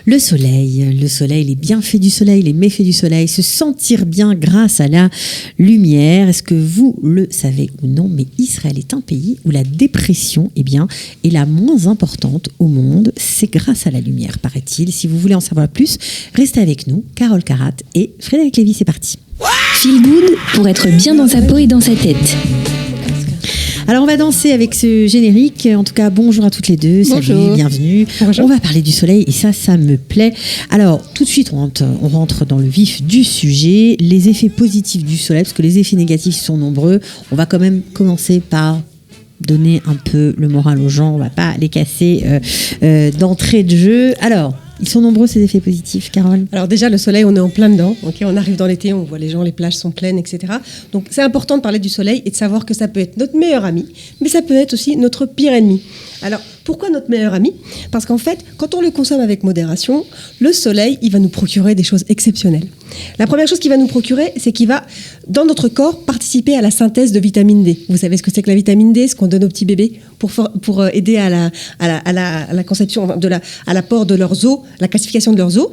Le soleil, les bienfaits du soleil, les méfaits du soleil, se sentir bien grâce à la lumière. Est-ce que vous le savez ou non, mais Israël est un pays où la dépression est la moins importante au monde. C'est grâce à la lumière, paraît-il. Si vous voulez en savoir plus, restez avec nous. Carole Carat et Frédéric Lévy, c'est parti. Feel good pour être bien dans sa peau et dans sa tête. Alors on va danser avec ce générique. En tout cas, bonjour à toutes les deux. Bonjour. Salut, bienvenue. Bonjour. On va parler du soleil et ça me plaît. Alors tout de suite, on rentre dans le vif du sujet. Les effets positifs du soleil, parce que les effets négatifs sont nombreux. On va quand même commencer par donner un peu le moral aux gens. On va pas les casser d'entrée de jeu. Alors, ils sont nombreux ces effets positifs, Carole? Alors déjà, le soleil, on est en plein dedans. Okay, on arrive dans l'été, on voit les gens, les plages sont pleines, etc. Donc c'est important de parler du soleil et de savoir que ça peut être notre meilleur ami, mais ça peut être aussi notre pire ennemi. Alors, pourquoi notre meilleur ami? Parce qu'en fait, quand on le consomme avec modération, le soleil, il va nous procurer des choses exceptionnelles. La première chose qu'il va nous procurer, c'est qu'il va, dans notre corps, participer à la synthèse de vitamine D. Vous savez ce que c'est que la vitamine D, ce qu'on donne aux petits bébés pour aider à la conception, à l'apport de leurs os, la calcification de leurs os.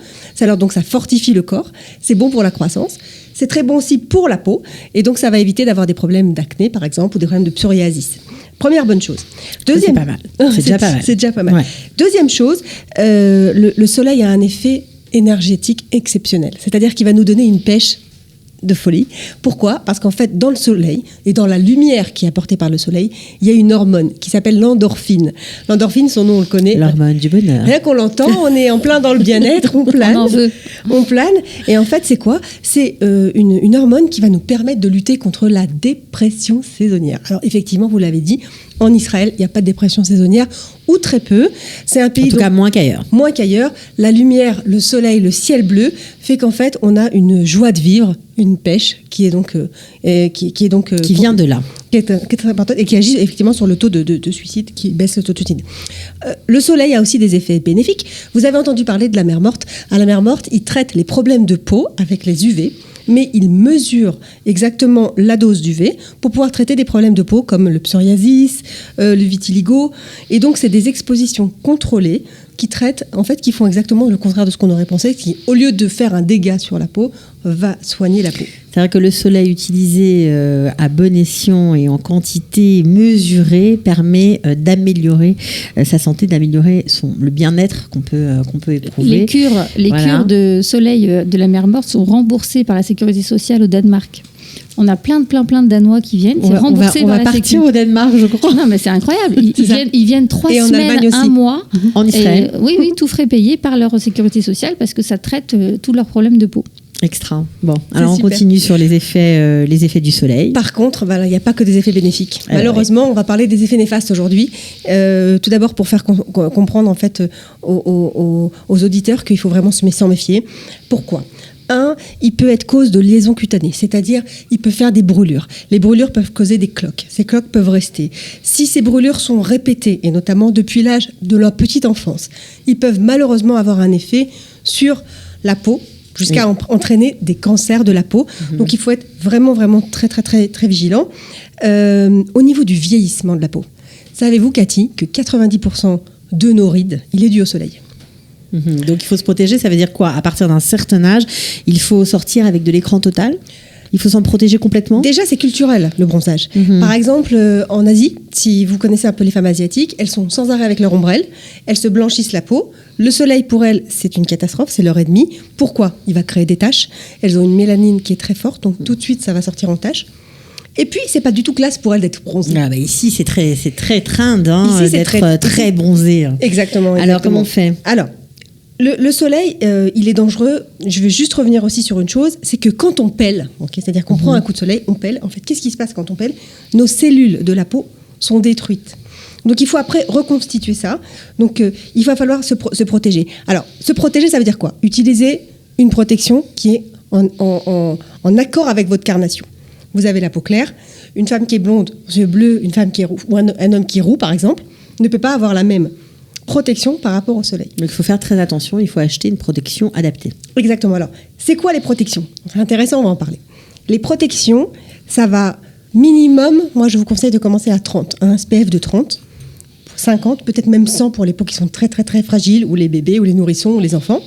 Donc ça fortifie le corps, c'est bon pour la croissance. C'est très bon aussi pour la peau, et donc ça va éviter d'avoir des problèmes d'acné, par exemple, ou des problèmes de psoriasis. Première bonne chose. C'est pas mal. C'est déjà pas mal. Ouais. Deuxième chose, le soleil a un effet énergétique exceptionnel. C'est-à-dire qu'il va nous donner une pêche de folie. Pourquoi ? Parce qu'en fait, dans le soleil et dans la lumière qui est apportée par le soleil, il y a une hormone qui s'appelle l'endorphine. L'endorphine, son nom, on le connaît. L'hormone du bonheur. Rien qu'on l'entend, on est en plein dans le bien-être, on plane. On en veut. On plane. Et en fait, c'est quoi ? C'est une hormone qui va nous permettre de lutter contre la dépression saisonnière. Alors, effectivement, vous l'avez dit, en Israël, il n'y a pas de dépression saisonnière, ou très peu. C'est un pays... En tout cas, moins qu'ailleurs. Moins qu'ailleurs. La lumière, le soleil, le ciel bleu fait qu'en fait, on a une joie de vivre, une pêche qui est donc... qui vient de là. Qui est très importante et qui agit effectivement sur le taux de suicide, qui baisse le taux de suicide. Le soleil a aussi des effets bénéfiques. Vous avez entendu parler de la mer Morte. À la mer Morte, ils traitent les problèmes de peau avec les UV, mais ils mesurent exactement la dose d'UV pour pouvoir traiter des problèmes de peau comme le psoriasis, le vitiligo. Et donc, c'est des expositions contrôlées qui traitent, en fait, qui font exactement le contraire de ce qu'on aurait pensé, qui, au lieu de faire un dégât sur la peau, va soigner la peau. C'est vrai que le soleil utilisé à bon escient et en quantité mesurée permet d'améliorer sa santé, d'améliorer le bien-être qu'on peut éprouver. Les cures de soleil de la mer Morte sont remboursées par la sécurité sociale au Danemark. On a plein de Danois qui viennent. C'est remboursé on par va la partir au Danemark, je crois. Non, mais c'est incroyable. Ils viennent 3 semaines, un mois. En Israël. Oui, tout frais payé par leur sécurité sociale parce que ça traite tous leurs problèmes de peau. Extra. Bon, alors super. On continue sur les effets du soleil. Par contre, il n'y a pas que des effets bénéfiques. Malheureusement, on va parler des effets néfastes aujourd'hui. Tout d'abord, pour faire comprendre en fait aux auditeurs qu'il faut vraiment s'en méfier. Pourquoi ? Il peut être cause de liaisons cutanées, c'est-à-dire il peut faire des brûlures. Les brûlures peuvent causer des cloques. Ces cloques peuvent rester. Si ces brûlures sont répétées, et notamment depuis l'âge de leur petite enfance, ils peuvent malheureusement avoir un effet sur la peau, jusqu'à entraîner des cancers de la peau. Donc il faut être vraiment très vigilant. Au niveau du vieillissement de la peau, savez-vous, Cathy, que 90% de nos rides, il est dû au soleil. Donc il faut se protéger, ça veut dire quoi ? À partir d'un certain âge, il faut sortir avec de l'écran total ? Il faut s'en protéger complètement ? Déjà, c'est culturel, le bronzage. Par exemple, en Asie, si vous connaissez un peu les femmes asiatiques, elles sont sans arrêt avec leur ombrelle, elles se blanchissent la peau. Le soleil, pour elles, c'est une catastrophe, c'est leur ennemi. Pourquoi ? Il va créer des taches. Elles ont une mélanine qui est très forte, donc tout de suite, ça va sortir en taches. Et puis, c'est pas du tout classe pour elles d'être bronzées. Ici, c'est très trend d'être très bronzé. Exactement. Alors, comment on fait ? Alors, le soleil, il est dangereux. Je vais juste revenir aussi sur une chose, c'est que quand on pèle, c'est-à-dire qu'on prend un coup de soleil, on pèle. En fait, qu'est-ce qui se passe quand on pèle ? Nos cellules de la peau sont détruites. Donc, il faut après reconstituer ça. Donc, il va falloir se protéger. Alors, se protéger, ça veut dire quoi ? Utiliser une protection qui est en accord avec votre carnation. Vous avez la peau claire. Une femme qui est blonde, yeux bleus, une femme qui est roux, ou un homme qui est roux, par exemple, ne peut pas avoir la même protection par rapport au soleil. Donc il faut faire très attention, il faut acheter une protection adaptée. Exactement. Alors, c'est quoi les protections ? C'est intéressant, on va en parler. Les protections, ça va minimum, moi je vous conseille de commencer à 30, un SPF de 30. 50, peut-être même 100 pour les peaux qui sont très très très fragiles, ou les bébés, ou les nourrissons, ou les enfants.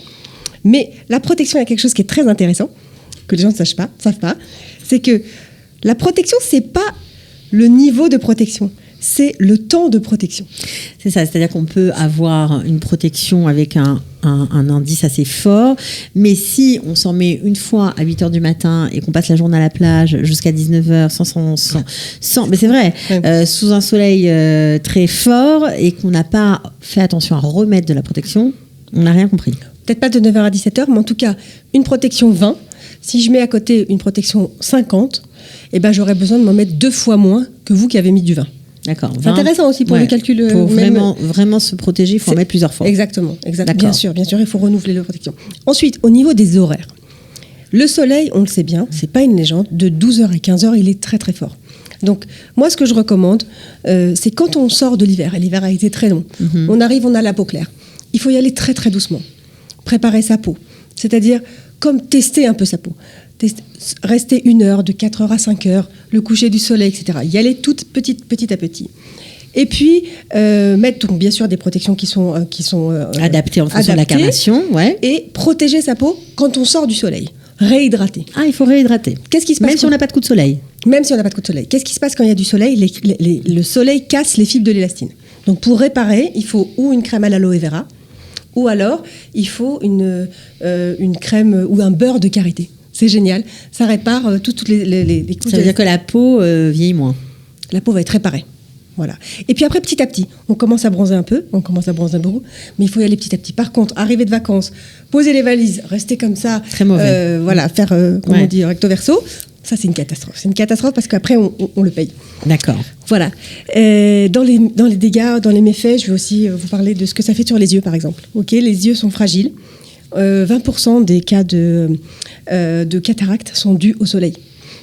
Mais la protection, il y a quelque chose qui est très intéressant, que les gens ne savent pas, c'est que la protection, c'est pas le niveau de protection, c'est le temps de protection. C'est ça, c'est-à-dire qu'on peut avoir une protection avec un indice assez fort, mais si on s'en met une fois à 8h du matin et qu'on passe la journée à la plage jusqu'à 19h sans mais c'est vrai, sous un soleil très fort et qu'on n'a pas fait attention à remettre de la protection, on n'a rien compris. Peut-être pas de 9h à 17h, mais en tout cas, une protection 20. Si je mets à côté une protection 50, eh ben, j'aurais besoin de m'en mettre 2 fois moins que vous qui avez mis du 20. D'accord. C'est intéressant aussi pour le calcul. Pour vraiment se protéger, il faut en mettre plusieurs fois. Exactement. Bien sûr, il faut renouveler la protection. Ensuite, au niveau des horaires, le soleil, on le sait bien, c'est pas une légende, de 12h à 15h, il est très très fort. Donc, moi, ce que je recommande, c'est quand on sort de l'hiver, et l'hiver a été très long, on arrive, on a la peau claire. Il faut y aller très très doucement. Préparer sa peau. C'est-à-dire, comme tester un peu sa peau. Rester 1 heure, de 4h à 5h, le coucher du soleil, etc. Y aller petit à petit. Et puis, mettre donc, bien sûr des protections qui sont adaptées en fonction de la carnation. Ouais. Et protéger sa peau quand on sort du soleil. Réhydrater. Ah, il faut réhydrater. Qu'est-ce qui se passe même si on n'a pas de coup de soleil. Même si on n'a pas de coup de soleil. Qu'est-ce qui se passe quand il y a du soleil ? Le soleil casse les fibres de l'élastine. Donc, pour réparer, il faut ou une crème à l'aloe vera, ou alors, il faut une crème ou un beurre de karité. C'est génial. Ça répare toutes les couches. Ça veut dire que la peau vieillit moins. La peau va être réparée. Voilà. Et puis après, petit à petit, on commence à bronzer un peu, mais il faut y aller petit à petit. Par contre, arriver de vacances, poser les valises, rester comme ça, très mauvais. Faire, on dit, recto verso, ça c'est une catastrophe. C'est une catastrophe parce qu'après, on le paye. D'accord. Voilà. Dans les dégâts, dans les méfaits, je vais aussi vous parler de ce que ça fait sur les yeux, par exemple. Les yeux sont fragiles. 20% des cas de cataracte sont dus au soleil.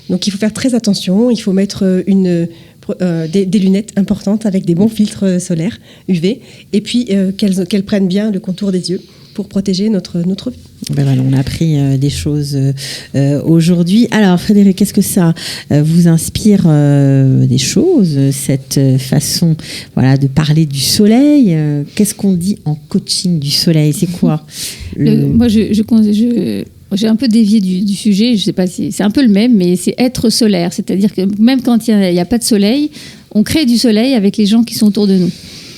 Donc il faut faire très attention, il faut mettre des lunettes importantes avec des bons filtres solaires UV et puis qu'elles prennent bien le contour des yeux pour protéger notre vue. Ben voilà, on a appris des choses aujourd'hui. Alors Frédéric, qu'est-ce que ça vous inspire des choses, cette façon de parler du soleil qu'est-ce qu'on dit en coaching du soleil? C'est quoi Moi, j'ai un peu dévié du sujet, je ne sais pas si c'est un peu le même, mais c'est être solaire. C'est-à-dire que même quand il n'y a pas de soleil, on crée du soleil avec les gens qui sont autour de nous.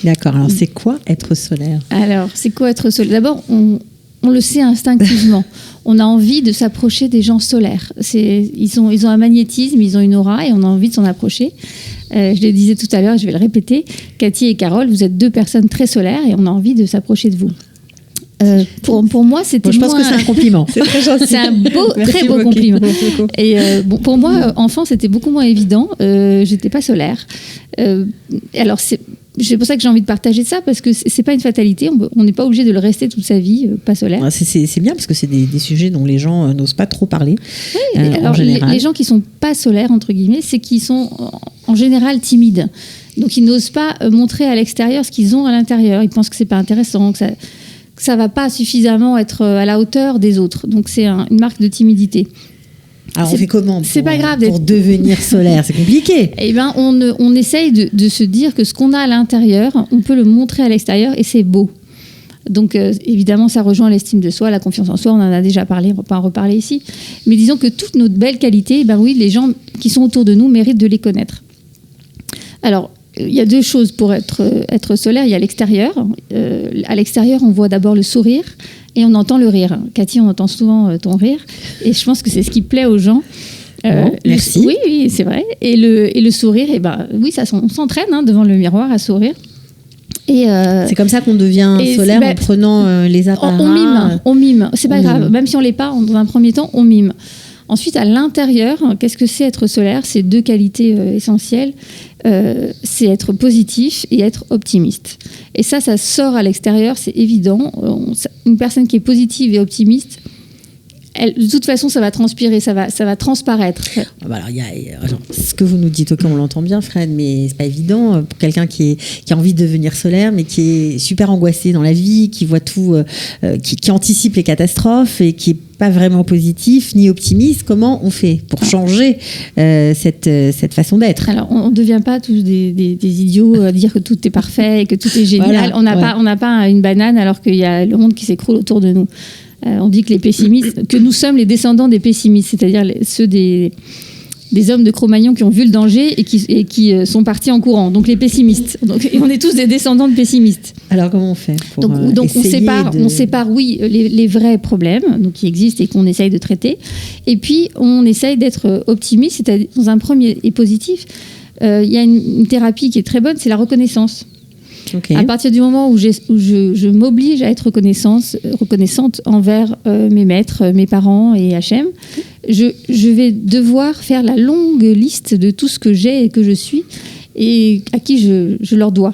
D'accord, alors c'est quoi être solaire? Alors, c'est quoi être solaire? D'abord, on le sait instinctivement. On a envie de s'approcher des gens solaires. Ils ont un magnétisme, ils ont une aura et on a envie de s'en approcher. Je le disais tout à l'heure, je vais le répéter. Cathy et Carole, vous êtes 2 personnes très solaires et on a envie de s'approcher de vous. Pour moi, c'était je pense que c'est un compliment. C'est très gentil. C'est un très beau compliment. Et pour moi, enfant, c'était beaucoup moins évident. J'étais pas solaire. Alors c'est pour ça que j'ai envie de partager ça, parce que c'est pas une fatalité. On n'est pas obligé de le rester toute sa vie, pas solaire. C'est bien parce que c'est des sujets dont les gens n'osent pas trop parler. Oui, alors en général. Les gens qui sont pas solaires entre guillemets, c'est qu'ils sont en général timides. Donc ils n'osent pas montrer à l'extérieur ce qu'ils ont à l'intérieur. Ils pensent que c'est pas intéressant, que ça va pas suffisamment être à la hauteur des autres. Donc c'est une marque de timidité. Alors on fait comment c'est pas grave pour devenir solaire? C'est compliqué. Eh ben, on essaye de se dire que ce qu'on a à l'intérieur, on peut le montrer à l'extérieur et c'est beau. Donc évidemment, ça rejoint l'estime de soi, la confiance en soi, on en a déjà parlé, on ne va pas en reparler ici. Mais disons que toutes nos belles qualités, ben oui, les gens qui sont autour de nous méritent de les connaître. Alors, il y a 2 choses pour être solaire. Il y a l'extérieur. À l'extérieur, on voit d'abord le sourire et on entend le rire. Cathy, on entend souvent ton rire. Et je pense que c'est ce qui plaît aux gens. Merci. Oui, c'est vrai. Et le sourire, oui, on s'entraîne devant le miroir à sourire. C'est comme ça qu'on devient solaire en prenant les apparats. On mime. C'est pas grave. Même si on l'est pas, dans un premier temps, on mime. Ensuite, à l'intérieur, qu'est-ce que c'est être solaire? C'est 2 qualités essentielles. C'est être positif et être optimiste. Et ça sort à l'extérieur, c'est évident. Une personne qui est positive et optimiste, de toute façon, ça va transpirer, ça va transparaître. Alors, ce que vous nous dites, ok, on l'entend bien, Fred, mais c'est pas évident pour quelqu'un qui a envie de devenir solaire, mais qui est super angoissé dans la vie, qui voit tout, qui anticipe les catastrophes et qui est pas vraiment positif ni optimiste. Comment on fait pour changer cette façon d'être? Alors, on ne devient pas tous des idiots à dire que tout est parfait et que tout est génial. Voilà, on n'a pas une banane alors qu'il y a le monde qui s'écroule autour de nous. On dit que les pessimistes, que nous sommes les descendants des pessimistes, c'est-à-dire ceux des hommes de Cro-Magnon qui ont vu le danger et qui sont partis en courant. Donc les pessimistes. Et on est tous des descendants de pessimistes. Alors comment on fait pour donc on sépare, oui, les vrais problèmes donc, qui existent et qu'on essaye de traiter. Et puis on essaye d'être optimiste, c'est-à-dire dans un premier et positif. Il y a une thérapie qui est très bonne, c'est la reconnaissance. Okay. À partir du moment où je m'oblige à être reconnaissante envers mes maîtres, mes parents et HM, je vais devoir faire la longue liste de tout ce que j'ai et que je suis et à qui je leur dois.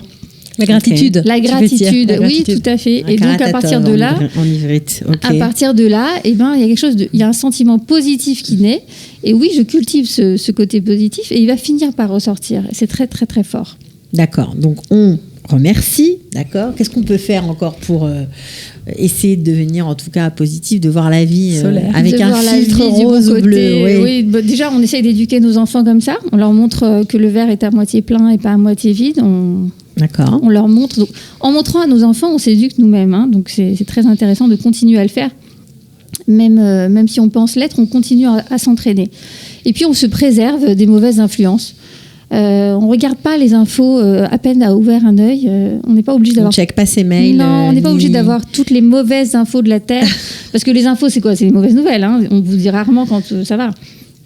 La gratitude. La gratitude, oui, tout à fait. Et donc à partir de là, à partir de là, il y a quelque chose il y a un sentiment positif qui naît. Et oui, je cultive ce côté positif et il va finir par ressortir. C'est très très très fort. D'accord. Donc on remercie, d'accord. Qu'est-ce qu'on peut faire encore pour essayer de devenir en tout cas positif, de voir la vie avec un filtre rose ou bleu? Oui, déjà on essaye d'éduquer nos enfants comme ça. On leur montre que le verre est à moitié plein et pas à moitié vide. D'accord. On leur montre. Donc, en montrant à nos enfants, on s'éduque nous-mêmes. Hein, donc c'est très intéressant de continuer à le faire. Même si on pense l'être, on continue à s'entraîner. Et puis on se préserve des mauvaises influences. On ne regarde pas les infos à peine à ouvert un œil. On n'est pas obligé d'avoir. On ne check pas ses mails. Non, on n'est pas obligé d'avoir toutes les mauvaises infos de la Terre. Parce que les infos, c'est quoi? C'est les mauvaises nouvelles. Hein. On vous dit rarement quand ça va.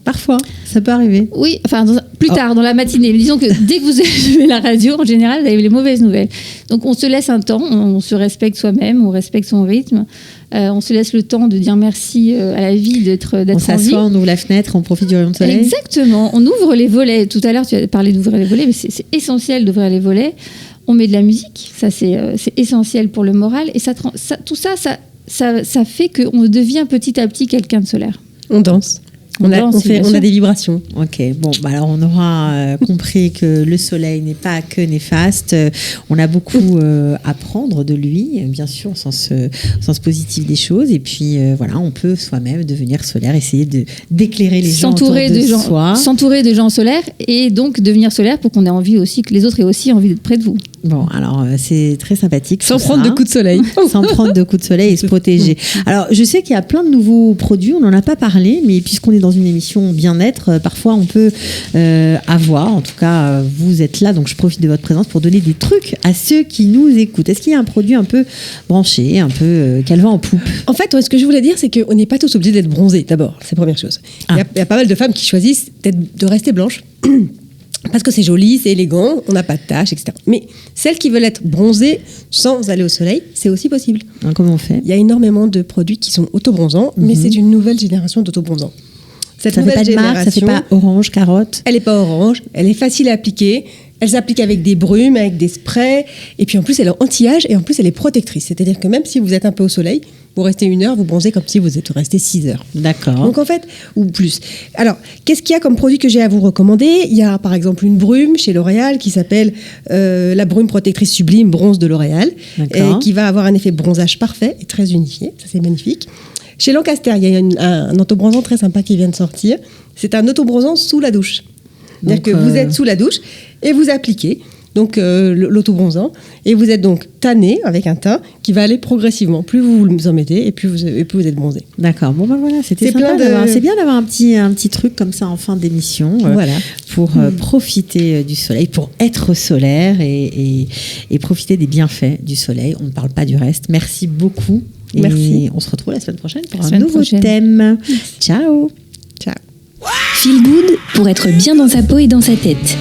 Parfois, ça peut arriver. Oui, enfin, plus tard, dans la matinée. Mais disons que dès que vous allumez la radio, en général, vous avez les mauvaises nouvelles. Donc, on se laisse un temps, on se respecte soi-même, on respecte son rythme. On se laisse le temps de dire merci à la vie d'être en vie. On s'assoit, on ouvre la fenêtre, on profite du rayon de soleil. Exactement. On ouvre les volets. Tout à l'heure, tu as parlé d'ouvrir les volets, mais c'est essentiel d'ouvrir les volets. On met de la musique. Ça, c'est essentiel pour le moral. Et tout ça fait qu'on devient petit à petit quelqu'un de solaire. On danse. On a des vibrations. Ok, bon, alors on aura compris que le soleil n'est pas que néfaste. On a beaucoup à prendre de lui, bien sûr, au sens positif des choses. Et puis voilà, on peut soi-même devenir solaire, essayer d'éclairer les gens autour de soi. S'entourer de gens solaires et donc devenir solaire pour qu'on ait envie aussi, que les autres aient aussi envie d'être près de vous. Bon, alors c'est très sympathique. Sans prendre de coups de soleil. Sans prendre de coups de soleil et se protéger. Alors, je sais qu'il y a plein de nouveaux produits, on n'en a pas parlé, mais puisqu'on est dans une émission bien-être, parfois on peut avoir, en tout cas vous êtes là, donc je profite de votre présence pour donner des trucs à ceux qui nous écoutent. Est-ce qu'il y a un produit un peu branché, un peu qui a le vent en poupe? En fait, ce que je voulais dire, c'est qu'on n'est pas tous obligés d'être bronzés, d'abord, c'est la première chose. Il y a pas mal de femmes qui choisissent de rester blanches. Parce que c'est joli, c'est élégant, on n'a pas de taches, etc. Mais celles qui veulent être bronzées sans aller au soleil, c'est aussi possible. Alors, comment on fait? Il y a énormément de produits qui sont auto-bronzants, mais c'est une nouvelle génération d'auto-bronzants. Ça fait pas de marque, ça fait pas orange, carotte? Elle n'est pas orange, elle est facile à appliquer. Elle s'applique avec des brumes, avec des sprays. Et puis en plus, elle est anti-âge et en plus, elle est protectrice. C'est-à-dire que même si vous êtes un peu au soleil, vous restez 1 heure, vous bronzez comme si vous êtes resté 6 heures. D'accord. Donc en fait, ou plus. Alors, qu'est-ce qu'il y a comme produit que j'ai à vous recommander? Il y a par exemple une brume chez L'Oréal qui s'appelle la brume protectrice sublime bronze de L'Oréal, qui va avoir un effet bronzage parfait et très unifié. Ça, c'est magnifique. Chez Lancaster, il y a un autobronzant très sympa qui vient de sortir. C'est un autobronzant sous la douche. C'est-à-dire que vous êtes sous la douche et vous appliquez donc l'autobronzant et vous êtes donc tanné avec un teint qui va aller progressivement. Plus vous en mettez et plus vous êtes bronzé. D'accord. Bon ben voilà, c'était sympa. C'est bien d'avoir un petit truc comme ça en fin d'émission pour profiter du soleil, pour être solaire et profiter des bienfaits du soleil. On ne parle pas du reste. Merci beaucoup. Merci. Et on se retrouve la semaine prochaine pour un nouveau thème. Ciao. Ciao. Feel Good pour être bien dans sa peau et dans sa tête.